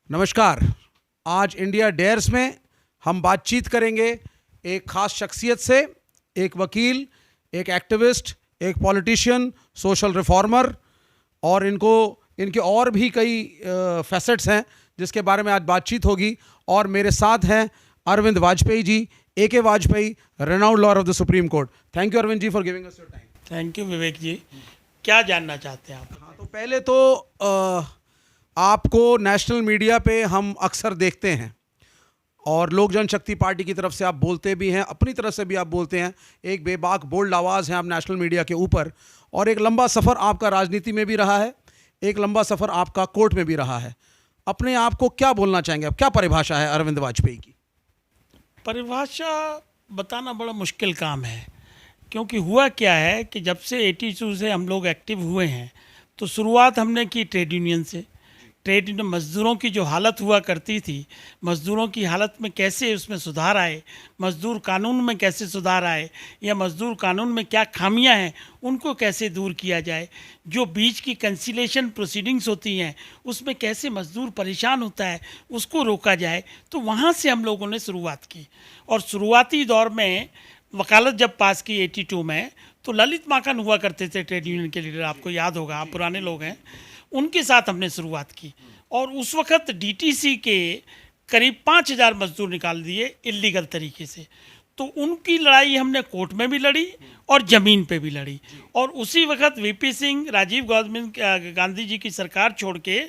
नमस्कार। आज India dares में हम बातचीत करेंगे एक खास शख्सियत से, एक वकील, एक एक्टिविस्ट, एक पॉलिटिशियन, सोशल रिफॉर्मर, और इनके और भी कई फैसेट्स हैं जिसके बारे में आज बातचीत होगी। और मेरे साथ हैं Arvind Vajpayee ji, AK Vajpayee, renowned lawyer of the Supreme Court. Thank you Arvind ji for giving us your time. Thank you Vivek ji. क्या जानना चाहते हैं आप? हाँ, तो पहले तो आपको नेशनल मीडिया पे हम अक्सर देखते हैं और लोक जनशक्ति पार्टी की तरफ से आप बोलते भी हैं, अपनी तरफ से भी आप बोलते हैं। एक बेबाक बोल्ड आवाज़ है आप नेशनल मीडिया के ऊपर, और एक लंबा सफ़र आपका राजनीति में भी रहा है, एक लंबा सफ़र आपका कोर्ट में भी रहा है। अपने आप को क्या बोलना चाहेंगे आप? क्या परिभाषा है अरविंद वाजपेयी की? परिभाषा बताना बड़ा मुश्किल काम है, क्योंकि हुआ क्या है कि जब से 82 से हम लोग एक्टिव हुए हैं तो शुरुआत हमने की ट्रेड यूनियन से। ट्रेड यूनियन मज़दूरों की जो हालत हुआ करती थी, मज़दूरों की हालत में कैसे उसमें सुधार आए, मज़दूर कानून में कैसे सुधार आए, या मज़दूर कानून में क्या खामियां हैं उनको कैसे दूर किया जाए, जो बीच की कंसिलेशन प्रोसीडिंग्स होती हैं उसमें कैसे मज़दूर परेशान होता है उसको रोका जाए। तो वहाँ से हम लोगों ने शुरुआत की। और शुरुआती दौर में वकालत जब पास की 82 में, तो ललित माखन हुआ करते थे ट्रेड यूनियन के लीडर, आपको याद होगा, आप पुराने लोग हैं, उनके साथ हमने शुरुआत की। और उस वक़्त DTC के करीब 5,000 मजदूर निकाल दिए इल्लीगल तरीके से। तो उनकी लड़ाई हमने कोर्ट में भी लड़ी और ज़मीन पे भी लड़ी। और उसी वक्त VP सिंह, राजीव गांधी जी की सरकार छोड़ के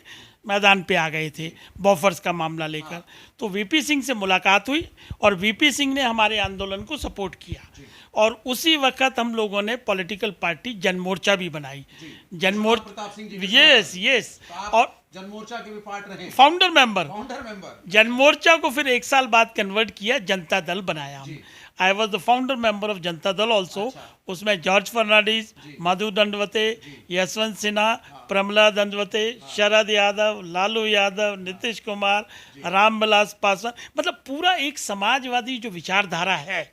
मैदान पे आ गए थे बॉफर्स का मामला लेकर। तो VP सिंह से मुलाकात हुई और VP सिंह ने हमारे आंदोलन को सपोर्ट किया। और उसी वक्त हम लोगों ने पॉलिटिकल पार्टी जनमोर्चा भी बनाई। Pratap Singh ji yes yes. और जनमोर्चा के भी पार्ट रहे, फाउंडर मेंबर। फाउंडर। जनमोर्चा को फिर 1 साल बाद कन्वर्ट किया, जनता दल बनाया हम। I was the founder member of Janata Dal also. उसमें जॉर्ज फर्नांडिस, मधु दंडवते, यशवंत सिन्हा, प्रमला दंडवते, शरद यादव, लालू यादव, नीतीश कुमार, रामविलास पासवान, मतलब पूरा एक समाजवादी जो विचारधारा है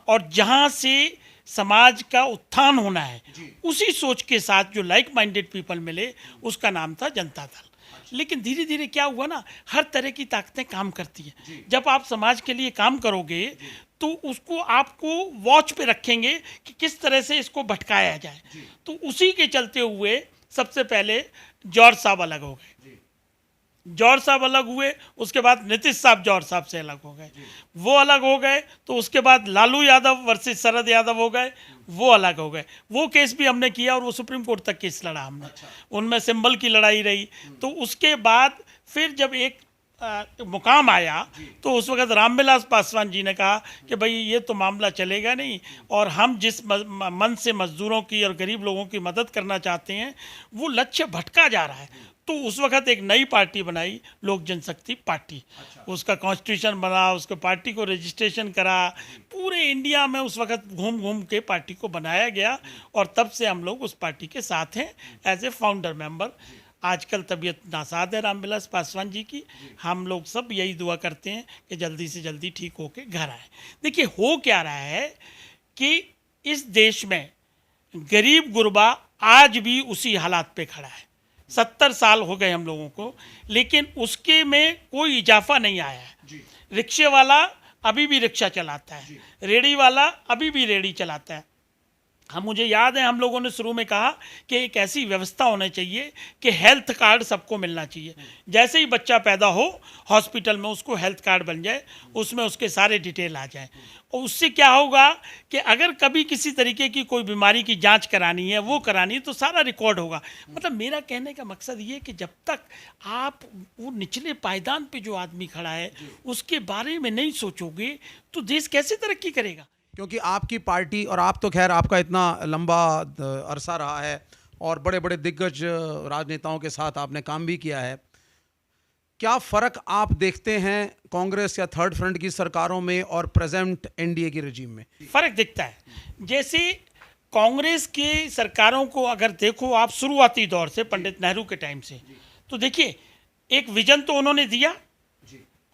और जहाँ से समाज का उत्थान होना है, उसी सोच के साथ जो लाइक माइंडेड पीपल मिले, उसका नाम था जनता दल। लेकिन धीरे धीरे क्या हुआ ना, हर तरह की ताकतें काम करती हैं। जब आप समाज के लिए काम करोगे तो उसको आपको वॉच पे रखेंगे कि किस तरह से इसको भटकाया जाए। तो उसी के चलते हुए सबसे पहले जॉर्ज साहब अलग हो गए, जॉर्ज साहब अलग हुए, उसके बाद नीतीश साहब जॉर्ज साहब से अलग हो गए, वो अलग हो गए। तो उसके बाद लालू यादव वर्सेस शरद यादव हो गए, वो अलग हो गए। वो केस भी हमने किया और वो सुप्रीम कोर्ट तक केस लड़ा हमने। उनमें सिंबल की लड़ाई रही। तो उसके बाद फिर जब एक मुकाम आया तो उस वक्त रामविलास पासवान जी ने कहा कि भाई ये तो मामला चलेगा नहीं, और हम जिस मन से मजदूरों की और गरीब लोगों की मदद करना चाहते हैं वो लक्ष्य भटका जा रहा है। तो उस वक्त एक नई पार्टी बनाई, लोक जनशक्ति पार्टी। उसका कॉन्स्टिट्यूशन बना, उसके पार्टी को रजिस्ट्रेशन करा, पूरे इंडिया में उस वक्त घूम घूम के पार्टी को बनाया गया। और तब से हम लोग उस पार्टी के साथ हैं एज ए फाउंडर मेंबर। आजकल तबीयत नासाज है रामविलास पासवान जी की। हम लोग सब यही दुआ करते हैं कि जल्दी से जल्दी ठीक होके घर आए। देखिए हो क्या रहा है कि इस देश में गरीब गुरबा आज भी उसी हालात पे खड़ा है। 70 साल हो गए हम लोगों को, लेकिन उसके में कोई इजाफा नहीं आया है। रिक्शे वाला अभी भी रिक्शा चलाता है, रेडी वाला अभी भी रेडी चलाता है। मुझे याद है हम लोगों ने शुरू में कहा कि एक ऐसी व्यवस्था होनी चाहिए कि हेल्थ कार्ड सबको मिलना चाहिए। जैसे ही बच्चा पैदा हो हॉस्पिटल में उसको हेल्थ कार्ड बन जाए, उसमें उसके सारे डिटेल आ जाए। और उससे क्या होगा कि अगर कभी किसी तरीके की कोई बीमारी की जांच करानी है, वो करानी है, तो सारा रिकॉर्ड होगा। मतलब मेरा कहने का मकसद ये कि जब तक आप वो निचले पायदान पे जो आदमी खड़ा है उसके बारे में नहीं सोचोगे तो देश कैसे तरक्की करेगा। क्योंकि आपकी पार्टी, और आप तो खैर आपका इतना लंबा अरसा रहा है और बड़े बड़े दिग्गज राजनेताओं के साथ आपने काम भी किया है, क्या फ़र्क आप देखते हैं कांग्रेस या थर्ड फ्रंट की सरकारों में और प्रेजेंट NDA की रजीम में? फ़र्क दिखता है। जैसे कांग्रेस की सरकारों को अगर देखो आप शुरुआती दौर से, पंडित नेहरू के टाइम से, तो देखिए एक विजन तो उन्होंने दिया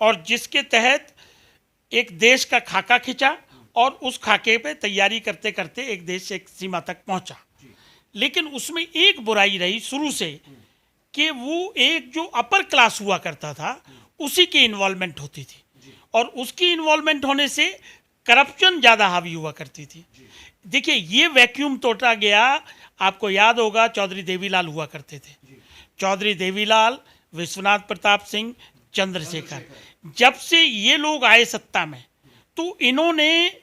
और जिसके तहत एक देश का खाका खिंचा और उस खाके पे तैयारी करते करते एक देश एक सीमा तक पहुंचा। लेकिन उसमें एक बुराई रही शुरू से कि वो एक जो अपर क्लास हुआ करता था उसी की इन्वॉल्वमेंट होती थी, और उसकी इन्वॉल्वमेंट होने से करप्शन ज़्यादा हावी हुआ करती थी। देखिए ये वैक्यूम तोड़ा गया। आपको याद होगा चौधरी देवीलाल हुआ करते थे, चौधरी देवीलाल, विश्वनाथ प्रताप सिंह, चंद्रशेखर। जब से ये लोग आए सत्ता में तो इन्होंने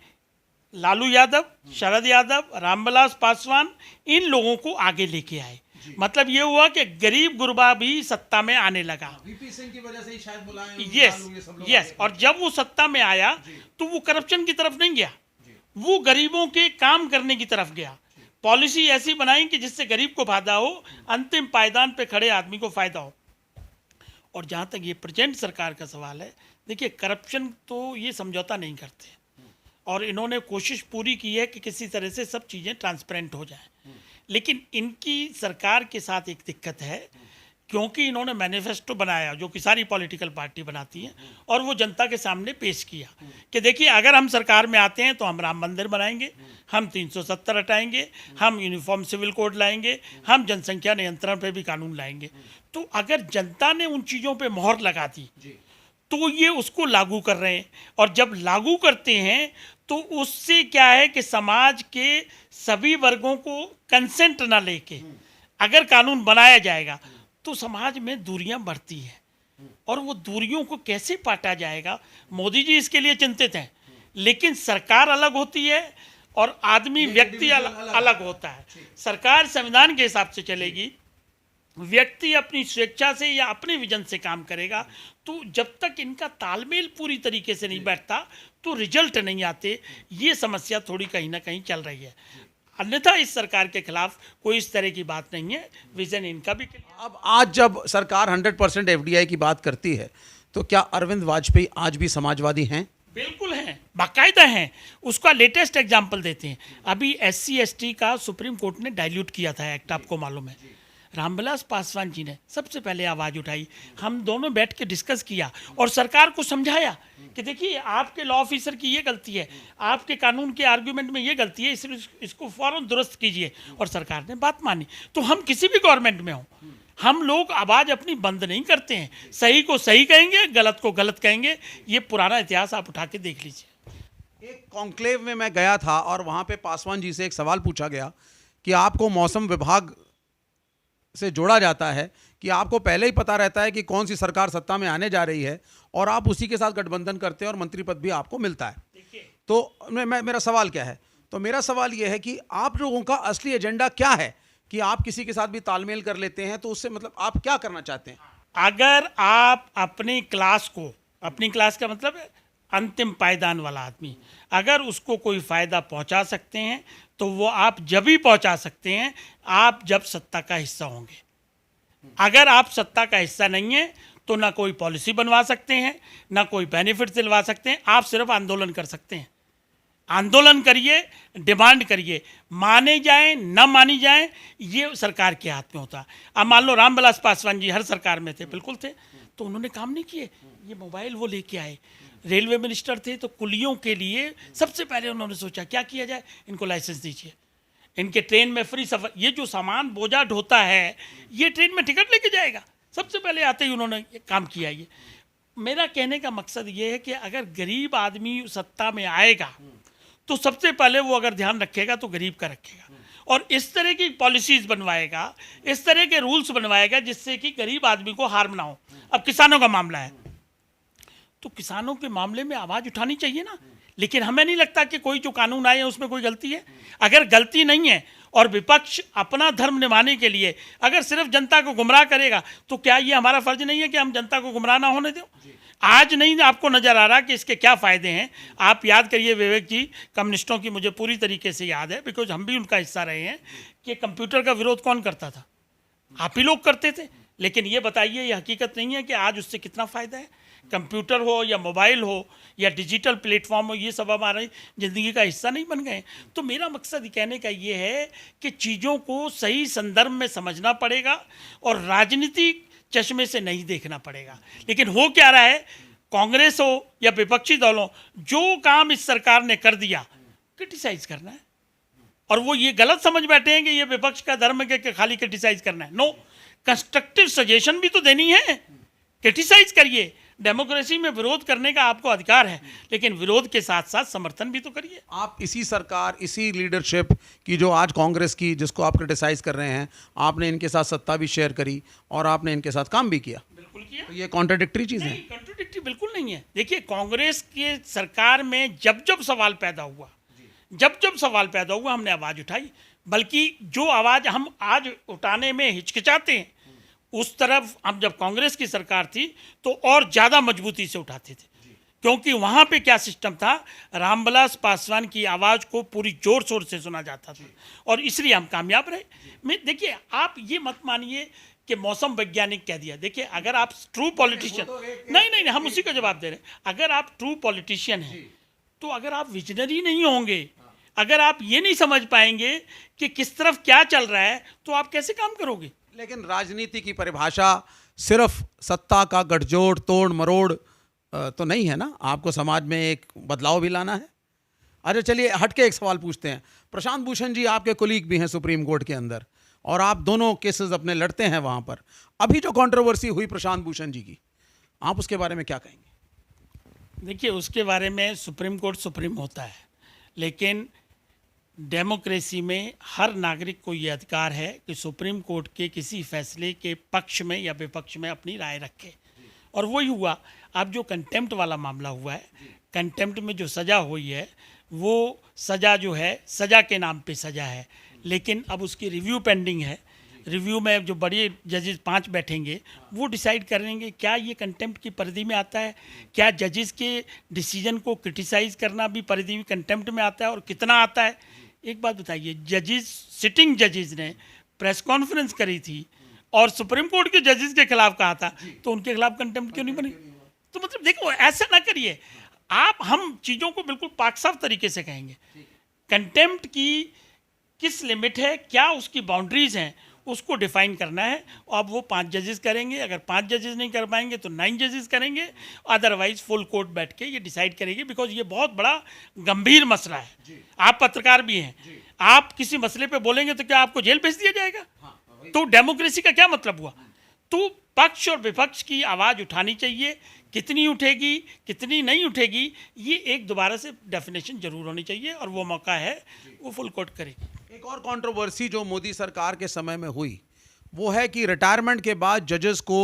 लालू यादव, शरद यादव, रामविलास पासवान, इन लोगों को आगे लेके आए। मतलब ये हुआ कि गरीब गुरबा भी सत्ता में आने लगा। वीपी सिंह की वजह से ही शायद बुलाए यस। और जब वो सत्ता में आया तो वो करप्शन की तरफ नहीं गया, वो गरीबों के काम करने की तरफ गया। पॉलिसी ऐसी बनाई कि जिससे गरीब को फायदा हो, अंतिम पायदान पे खड़े आदमी को फायदा हो। और जहाँ तक ये प्रेजेंट सरकार का सवाल है, देखिए करप्शन तो ये समझौता नहीं करते, और इन्होंने कोशिश पूरी की है कि किसी तरह से सब चीज़ें ट्रांसपेरेंट हो जाएं। लेकिन इनकी सरकार के साथ एक दिक्कत है, क्योंकि इन्होंने मैनिफेस्टो बनाया जो कि सारी पॉलिटिकल पार्टी बनाती हैं, और वो जनता के सामने पेश किया कि देखिए अगर हम सरकार में आते हैं तो हम राम मंदिर बनाएंगे, हम 370 हटाएंगे, हम यूनिफॉर्म सिविल कोड लाएंगे, हम जनसंख्या नियंत्रण पे भी कानून लाएंगे। तो अगर जनता ने उन चीज़ों पे मोहर लगा दी तो ये उसको लागू कर रहे हैं, और जब लागू करते हैं तो उससे क्या है कि समाज के सभी वर्गों को कंसेंट ना लेके अगर कानून बनाया जाएगा तो समाज में दूरियां बढ़ती हैं, और वो दूरियों को कैसे पाटा जाएगा, मोदी जी इसके लिए चिंतित हैं। लेकिन सरकार अलग होती है और आदमी व्यक्ति अलग होता है। सरकार संविधान के हिसाब से चलेगी, व्यक्ति अपनी स्वेच्छा से या अपने विजन से काम करेगा। तो जब तक इनका तालमेल पूरी तरीके से नहीं बैठता तो रिजल्ट नहीं आते। ये समस्या थोड़ी कहीं ना कहीं चल रही है, अन्यथा इस सरकार के खिलाफ कोई इस तरह की बात नहीं है, विजन इनका भी। अब आज जब सरकार 100% एफडीआई की बात करती है तो क्या अरविंद वाजपेयी आज भी समाजवादी हैं? बिल्कुल हैं, बाकायदा हैं। उसका लेटेस्ट एग्जाम्पल देते हैं। अभी SC ST का सुप्रीम कोर्ट ने डाइल्यूट किया था एक्ट, आपको मालूम है। रामविलास पासवान जी ने सबसे पहले आवाज़ उठाई, हम दोनों बैठ के डिस्कस किया और सरकार को समझाया कि देखिए आपके लॉ ऑफिसर की ये गलती है, आपके कानून के आर्गूमेंट में ये गलती है, इसलिए इसको फ़ौरन दुरुस्त कीजिए। और सरकार ने बात मानी। तो हम किसी भी गवर्नमेंट में हों, हम लोग आवाज़ अपनी बंद नहीं करते हैं, सही को सही कहेंगे, गलत को गलत कहेंगे। ये पुराना इतिहास आप उठा के देख लीजिए। एक कॉन्क्लेव में मैं गया था और वहाँ पे पासवान जी से एक सवाल पूछा गया कि आपको मौसम विभाग से जोड़ा जाता है कि आपको पहले ही पता रहता है कि कौन सी सरकार सत्ता में आने जा रही है और आप उसी के साथ गठबंधन करते हैं और मंत्री पद भी आपको मिलता है। तो मेरा सवाल क्या है? तो मेरा सवाल यह है कि आप लोगों का असली एजेंडा क्या है कि आप किसी के साथ भी तालमेल कर लेते हैं, तो उससे मतलब आप क्या करना चाहते हैं? अगर आप अपनी क्लास को, अपनी क्लास का मतलब है अंतिम पायदान वाला आदमी, अगर उसको कोई फ़ायदा पहुंचा सकते हैं तो वो आप जब ही पहुंचा सकते हैं आप जब सत्ता का हिस्सा होंगे। अगर आप सत्ता का हिस्सा नहीं हैं तो ना कोई पॉलिसी बनवा सकते हैं, ना कोई बेनिफिट दिलवा सकते हैं। आप सिर्फ आंदोलन कर सकते हैं। आंदोलन करिए, डिमांड करिए, माने जाएं न मानी जाएं ये सरकार के हाथ में होता है। अब मान लो रामविलास पासवान जी हर सरकार में थे, बिल्कुल थे, तो उन्होंने काम नहीं किए। ये मोबाइल वो लेके आए, रेलवे मिनिस्टर थे तो कुलियों के लिए सबसे पहले उन्होंने सोचा क्या किया जाए, इनको लाइसेंस दीजिए, इनके ट्रेन में फ्री सफ़र। ये जो सामान बोझा ढोता है ये ट्रेन में टिकट लेके जाएगा, सबसे पहले आते ही उन्होंने काम किया। ये मेरा कहने का मकसद ये है कि अगर गरीब आदमी सत्ता में आएगा तो सबसे पहले वो अगर ध्यान रखेगा तो गरीब का रखेगा, और इस तरह की पॉलिसीज़ बनवाएगा, इस तरह के रूल्स बनवाएगा जिससे कि गरीब आदमी को हार्म ना हो। अब किसानों का मामला है तो किसानों के मामले में आवाज़ उठानी चाहिए ना, लेकिन हमें नहीं लगता कि कोई जो कानून आए हैं उसमें कोई गलती है। अगर गलती नहीं है और विपक्ष अपना धर्म निभाने के लिए अगर सिर्फ जनता को गुमराह करेगा तो क्या ये हमारा फर्ज नहीं है कि हम जनता को गुमराह ना होने दें? आज नहीं आपको नज़र आ रहा कि इसके क्या फ़ायदे हैं? आप याद करिए विवेक जी, कम्युनिस्टों की मुझे पूरी तरीके से याद है, बिकॉज हम भी उनका हिस्सा रहे हैं, कि कंप्यूटर का विरोध कौन करता था? आप ही लोग करते थे। लेकिन ये बताइए, ये हकीकत नहीं है कि आज उससे कितना फ़ायदा है? कंप्यूटर हो या मोबाइल हो या डिजिटल प्लेटफॉर्म हो, ये सब हमारी ज़िंदगी का हिस्सा नहीं बन गए। तो मेरा मकसद कहने का ये है कि चीज़ों को सही संदर्भ में समझना पड़ेगा और राजनीतिक चश्मे से नहीं देखना पड़ेगा। लेकिन हो क्या रहा है, कांग्रेस हो या विपक्षी दल हो, जो काम इस सरकार ने कर दिया क्रिटिसाइज करना है, और वो ये गलत समझ बैठे हैं कि ये विपक्ष का धर्म है कि खाली क्रिटिसाइज करना है। नो, कंस्ट्रक्टिव सजेशन भी तो देनी है, क्रिटिसाइज करिए। डेमोक्रेसी में विरोध करने का आपको अधिकार है, लेकिन विरोध के साथ साथ समर्थन भी तो करिए। आप इसी सरकार, इसी लीडरशिप की जो आज कांग्रेस की, जिसको आप क्रिटिसाइज कर रहे हैं, आपने इनके साथ सत्ता भी शेयर करी और आपने इनके साथ काम भी किया। बिल्कुल किया। तो ये कॉन्ट्राडिक्टरी चीज़ है। नहीं, कॉन्ट्रोडिक्टरी बिल्कुल नहीं है। देखिए, कांग्रेस के सरकार में जब जब सवाल पैदा हुआ, हमने आवाज़ उठाई। बल्कि जो आवाज़ हम आज उठाने में हिचकिचाते हैं, उस तरफ हम जब कांग्रेस की सरकार थी तो और ज़्यादा मजबूती से उठाते थे। क्योंकि वहाँ पे क्या सिस्टम था, रामविलास पासवान की आवाज़ को पूरी जोर शोर से सुना जाता था, और इसलिए हम कामयाब रहे। मैं देखिए, आप ये मत मानिए कि मौसम वैज्ञानिक कह दिया। देखिए, अगर आप ट्रू पॉलिटिशियन, नहीं, हम उसी का जवाब दे रहे हैं। अगर आप ट्रू पॉलिटिशियन हैं, तो अगर आप विजनरी नहीं होंगे, अगर आप ये नहीं समझ पाएंगे कि किस तरफ क्या चल रहा है, तो आप कैसे काम करोगे। लेकिन राजनीति की परिभाषा सिर्फ सत्ता का गठजोड़, तोड़ मरोड़ तो नहीं है ना। आपको समाज में एक बदलाव भी लाना है। अच्छा, चलिए हटके एक सवाल पूछते हैं। प्रशांत भूषण जी आपके कोलीग भी हैं सुप्रीम कोर्ट के अंदर, और आप दोनों केसेस अपने लड़ते हैं वहाँ पर। अभी जो कंट्रोवर्सी हुई प्रशांत भूषण जी की, आप उसके बारे में क्या कहेंगे? देखिए, उसके बारे में सुप्रीम कोर्ट सुप्रीम होता है, लेकिन डेमोक्रेसी में हर नागरिक को ये अधिकार है कि सुप्रीम कोर्ट के किसी फैसले के पक्ष में या विपक्ष में अपनी राय रखे, और वही हुआ। अब जो कंटेम्प्ट वाला मामला हुआ है, कंटेम्प्ट में जो सज़ा हुई है, वो सज़ा जो है, सज़ा के नाम पे सज़ा है, लेकिन अब उसकी रिव्यू पेंडिंग है। रिव्यू में जो बड़े जजेस 5 बैठेंगे, वो डिसाइड करेंगे क्या ये कंटेम्प्ट की परिधि में आता है, क्या जजेस के डिसीजन को क्रिटिसाइज़ करना भी परिधि में कंटेम्प्ट में आता है, और कितना आता है। एक बात बताइए, जजेस, सिटिंग जजेस ने प्रेस कॉन्फ्रेंस करी थी और सुप्रीम कोर्ट के जजेस के खिलाफ कहा था, तो उनके खिलाफ कंटेम्प्ट क्यों नहीं बनी? तो मतलब देखो, ऐसा ना करिए आप। हम चीज़ों को बिल्कुल पाक साफ तरीके से कहेंगे। कंटेम्प्ट की किस लिमिट है, क्या उसकी बाउंड्रीज हैं, उसको डिफाइन करना है। अब वो 5 जजेस करेंगे। अगर 5 जजेस नहीं कर पाएंगे तो 9 जजेस करेंगे, अदरवाइज फुल कोर्ट बैठ के ये डिसाइड करेगी। बिकॉज ये बहुत बड़ा गंभीर मसला है। आप पत्रकार भी हैं, आप किसी मसले पे बोलेंगे तो क्या आपको जेल भेज दिया जाएगा? तो डेमोक्रेसी का क्या मतलब हुआ? तो पक्ष और विपक्ष की आवाज़ उठानी चाहिए। कितनी उठेगी, कितनी नहीं उठेगी, ये एक दोबारा से डेफिनेशन जरूर होनी चाहिए, और वो मौका है, वो फुल कोर्ट करेगी। एक और कंट्रोवर्सी जो मोदी सरकार के समय में हुई, वो है कि रिटायरमेंट के बाद जजेस को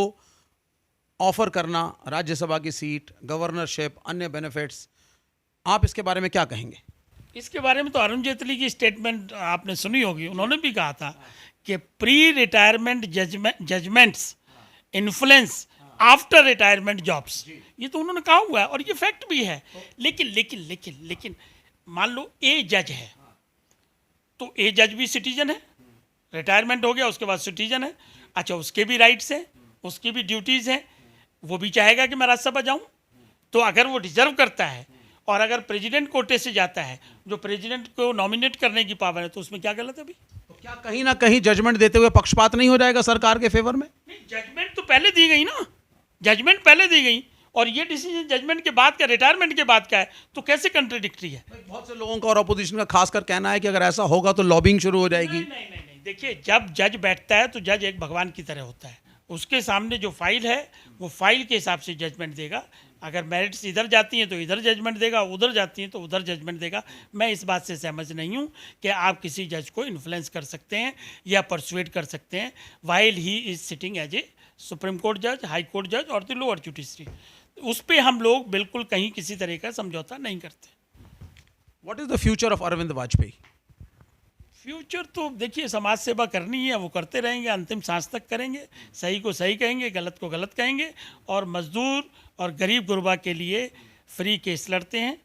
ऑफर करना राज्यसभा की सीट, गवर्नरशिप, अन्य बेनिफिट्स। आप इसके बारे में क्या कहेंगे? इसके बारे में तो अरुण जेटली की स्टेटमेंट आपने सुनी होगी। उन्होंने भी कहा था कि pre retirement judgments influence after retirement jobs. ये तो उन्होंने कहा हुआ है, और ये फैक्ट भी है। लेकिन मान लो ए जज है, तो ए जज भी सिटीजन है, रिटायरमेंट हो गया उसके बाद सिटीजन है। अच्छा, उसके भी राइट्स हैं, उसकी भी ड्यूटीज़ हैं, वो भी चाहेगा कि मैं राज्यसभा जाऊं। तो अगर वो डिजर्व करता है, और अगर प्रेसिडेंट कोटे से जाता है, जो प्रेसिडेंट को नॉमिनेट करने की पावर है, तो उसमें क्या गलत है अभी? तो क्या कहीं ना कहीं जजमेंट देते हुए पक्षपात नहीं हो जाएगा सरकार के फेवर में? नहीं, जजमेंट तो पहले दी गई ना, जजमेंट पहले दी गई, और ये डिसीजन जजमेंट के बाद का, रिटायरमेंट के बाद का है, तो कैसे कंट्राडिक्टरी है? बहुत से लोगों का और अपोजिशन का खासकर कहना है कि अगर ऐसा होगा तो लॉबिंग शुरू हो जाएगी। नहीं, देखिए, जब जज बैठता है तो जज एक भगवान की तरह होता है। उसके सामने जो फाइल है, वो फाइल के हिसाब से जजमेंट देगा। अगर मेरिट्स इधर जाती हैं तो इधर जजमेंट देगा, उधर जाती हैं तो उधर जजमेंट देगा। मैं इस बात से सहमत नहीं हूँ कि आप किसी जज को इन्फ्लुएंस कर सकते हैं या परसुएड कर सकते हैं while he is sitting as a supreme court जज, हाई कोर्ट जज और द लोअर जुडिशरी। उस पर हम लोग बिल्कुल कहीं किसी तरह का समझौता नहीं करते। What is the future of Arvind Vajpayee? Future तो देखिए, समाज सेवा करनी है, वो करते रहेंगे, अंतिम सांस तक करेंगे। सही को सही कहेंगे, गलत को गलत कहेंगे, और मजदूर और गरीब गुरबा के लिए फ्री केस लड़ते हैं,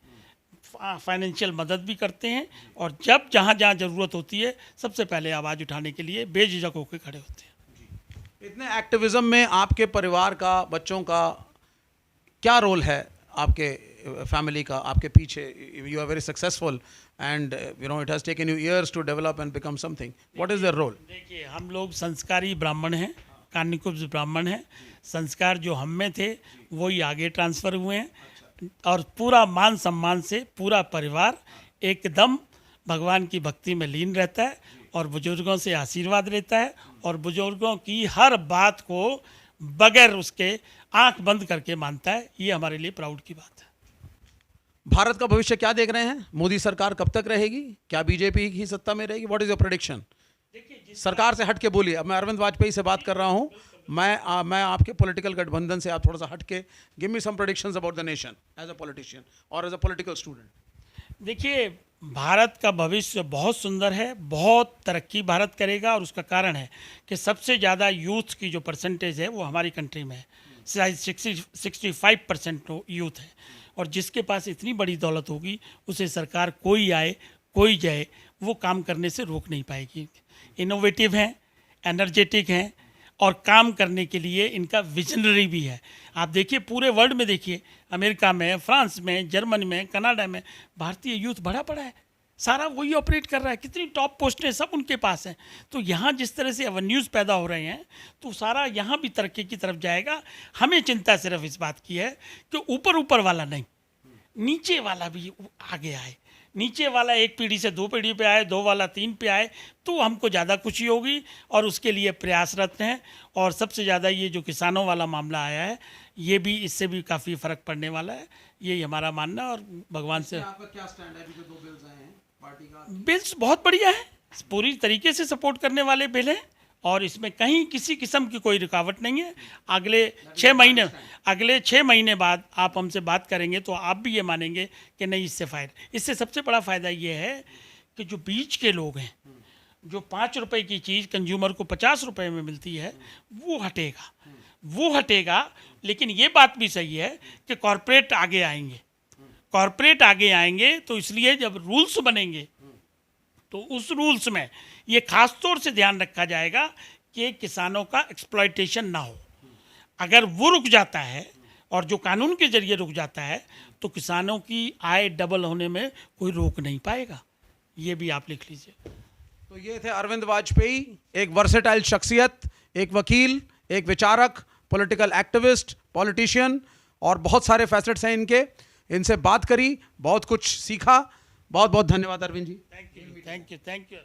फाइनेंशियल मदद भी करते हैं, और जब जहाँ जहाँ ज़रूरत होती है सबसे पहले आवाज़ उठाने के लिए बेझिझक होकर खड़े होते हैं। इतने एक्टिविज्म में आपके परिवार का, बच्चों का क्या रोल है? आपके फैमिली का आपके पीछे? You are very successful and you know it has taken you years to develop and become something. What is their role? देखिए, हम लोग संस्कारी ब्राह्मण हैं, कान्यकुब्ज ब्राह्मण हैं। संस्कार जो हम में थे वही आगे ट्रांसफ़र हुए हैं, और पूरा मान सम्मान से पूरा परिवार एकदम भगवान की भक्ति में लीन रहता है, और बुजुर्गों से आशीर्वाद लेता है, और बुजुर्गों की हर बात को बगैर उसके आंख बंद करके मानता है। ये हमारे लिए प्राउड की बात है। भारत का भविष्य क्या देख रहे हैं? मोदी सरकार कब तक रहेगी? क्या बीजेपी ही सत्ता में रहेगी? What is your prediction? सरकार से हट के बोलिए। अब मैं अरविंद वाजपेयी से बात कर रहा हूं। मैं आपके पॉलिटिकल गठबंधन से आप थोड़ा सा हट के give me some predictions about the nation as a politician और एज अ पॉलिटिकल स्टूडेंट। देखिए, भारत का भविष्य बहुत सुंदर है, बहुत तरक्की भारत करेगा और उसका कारण है कि सबसे ज़्यादा यूथ की जो परसेंटेज है वो हमारी कंट्री में है। 65% यूथ है और जिसके पास इतनी बड़ी दौलत होगी उसे सरकार कोई आए कोई जाए वो काम करने से रोक नहीं पाएगी। इनोवेटिव हैं, एनर्जेटिक हैं और काम करने के लिए इनका विजनरी भी है। आप देखिए पूरे वर्ल्ड में देखिए, अमेरिका में, फ्रांस में, जर्मनी में, कनाडा में भारतीय यूथ बड़ा पड़ा है, सारा वही ऑपरेट कर रहा है। कितनी टॉप पोस्टें सब उनके पास हैं। तो यहाँ जिस तरह से एवेन्यूज़ पैदा हो रहे हैं तो सारा यहाँ भी तरक्की की तरफ जाएगा। हमें चिंता सिर्फ इस बात की है कि ऊपर वाला नहीं, नीचे वाला भी आगे आए। नीचे वाला एक पीढ़ी से 2 पीढ़ी पे आए, 2 वाला 3 पे आए तो हमको ज़्यादा खुशी होगी और उसके लिए प्रयासरत हैं। और सबसे ज़्यादा ये जो किसानों वाला मामला आया है ये भी, इससे भी काफ़ी फ़र्क पड़ने वाला है। यही हमारा मानना और भगवान से। आपका क्या स्टैंड है? अभी जो 2 बिल्स आए हैं पार्टी का। बिल्स बहुत बढ़िया है, पूरी तरीके से सपोर्ट करने वाले बिल हैं और इसमें कहीं किसी किस्म की कोई रुकावट नहीं है। अगले 6 महीने बाद आप हमसे बात करेंगे तो आप भी ये मानेंगे कि नहीं, इससे सबसे बड़ा फ़ायदा ये है कि जो बीच के लोग हैं, जो 5 रुपए की चीज़ कंज्यूमर को 50 रुपए में मिलती है वो हटेगा। लेकिन ये बात भी सही है कि कॉरपोरेट आगे आएंगे तो इसलिए जब रूल्स बनेंगे तो उस रूल्स में ये खास तौर से ध्यान रखा जाएगा कि किसानों का एक्सप्लॉयटेशन ना हो। अगर वो रुक जाता है और जो कानून के जरिए रुक जाता है तो किसानों की आय डबल होने में कोई रोक नहीं पाएगा। ये भी आप लिख लीजिए। तो ये थे अरविंद वाजपेयी, एक वर्सेटाइल शख्सियत, एक वकील, एक विचारक, पॉलिटिकल एक्टिविस्ट, पॉलिटिशियन और बहुत सारे फैसेट्स हैं इनके। इनसे बात करी, बहुत कुछ सीखा। बहुत बहुत धन्यवाद अरविंद जी। Thank you.